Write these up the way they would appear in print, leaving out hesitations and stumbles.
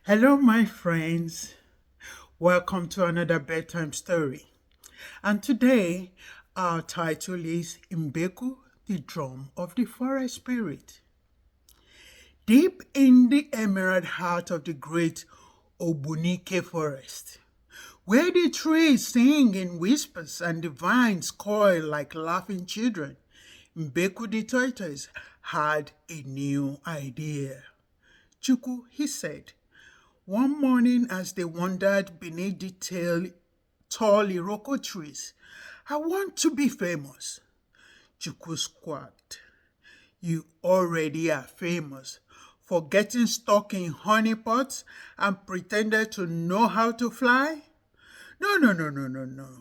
Hello, my friends. Welcome to another bedtime story. And today, our title is Mbeku, the Drum of the Forest Spirit. Deep in the emerald heart of the great Obunike forest, where the trees sing in whispers and the vines coil like laughing children, Mbeku the tortoise had a new idea. Chuku, he said, one morning as they wandered beneath the tall Iroko trees, I want to be famous. Chuku squawked. You already are famous for getting stuck in honey pots and pretended to know how to fly? No,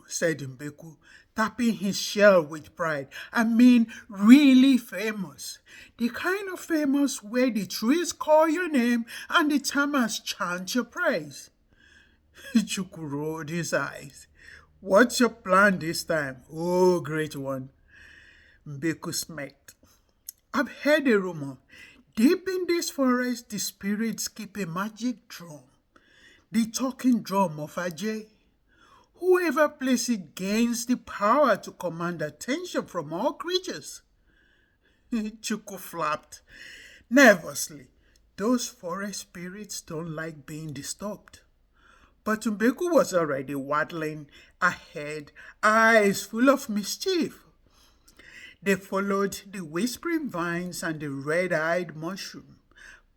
said Mbeku, tapping his shell with pride. I mean, really famous. The kind of famous where the trees call your name and the termites chant your praise. Chuku rolled his eyes. What's your plan this time? Oh, great one. Mbeku smirked. I've heard a rumor. Deep in this forest, the spirits keep a magic drum. The talking drum of Ajay. Whoever plays it gains the power to command attention from all creatures. Chuku flapped nervously. Those forest spirits don't like being disturbed. But Mbeku was already waddling ahead, eyes full of mischief. They followed the whispering vines and the red-eyed mushroom,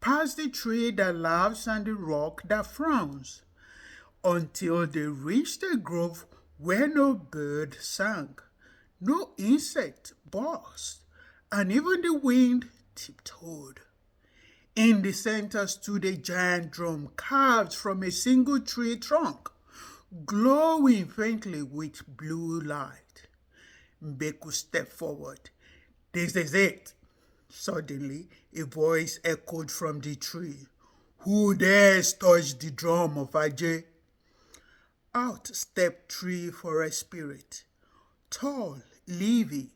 past the tree that laughs and the rock that frowns, until they reached a grove where no bird sang, no insect buzzed, and even the wind tiptoed. In the center stood a giant drum carved from a single tree trunk, glowing faintly with blue light. Mbeku stepped forward. This is it. Suddenly, a voice echoed from the tree. Who dares touch the drum of Ajay? Out stepped three forest spirit, tall, leafy,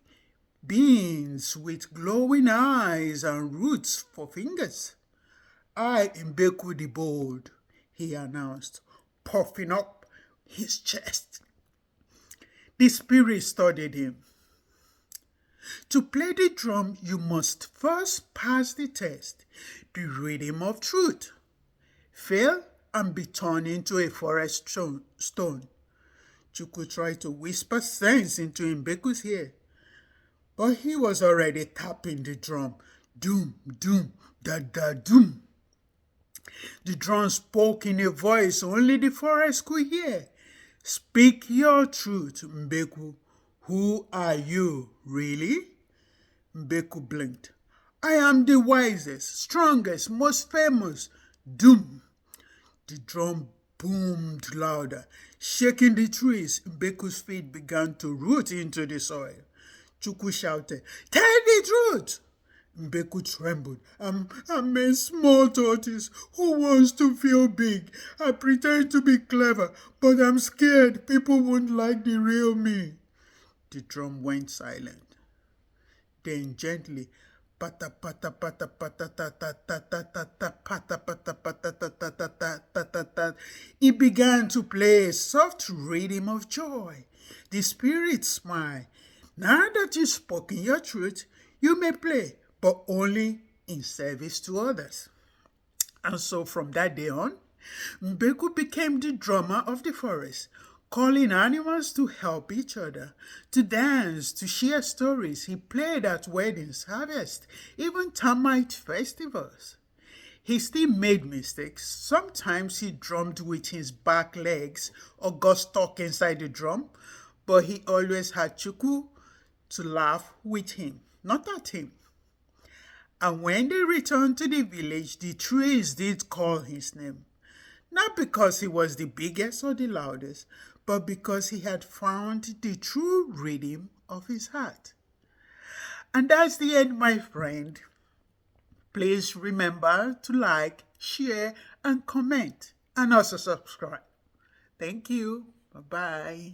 beings with glowing eyes and roots for fingers. I am Mbeku the Bold, he announced, puffing up his chest. The spirit studied him. To play the drum, you must first pass the test, the rhythm of truth. Fail and be turned into a forest stone. Chuku tried to whisper sense into Mbeku's ear, but he was already tapping the drum. Doom, doom, da da doom. The drum spoke in a voice only the forest could hear. Speak your truth, Mbeku. Who are you, really? Mbeku blinked. I am the wisest, strongest, most famous. Doom. The drum boomed louder, shaking the trees. Mbeku's feet began to root into the soil. Chuku shouted, tell the truth! Mbeku trembled. I'm a small tortoise who wants to feel big. I pretend to be clever, but I'm scared people won't like the real me. The drum went silent. Then gently, pata pata pata pata ta ta ta ta ta ta pata pata pata ta ta ta ta ta ta ta. It began to play a soft rhythm of joy. The spirit smiled. Now that you've spoken your truth, you may play, but only in service to others. And so from that day on, Mbeku became the drummer of the forest, calling animals to help each other, to dance, to share stories. He played at weddings, harvests, even termite festivals. He still made mistakes. Sometimes he drummed with his back legs or got stuck inside the drum, but he always had Chuku to laugh with him, not at him. And when they returned to the village, the trees did call his name. Not because he was the biggest or the loudest, but because he had found the true rhythm of his heart. And that's the end, my friend. Please remember to like, share, and comment, and also subscribe. Thank you. Bye-bye.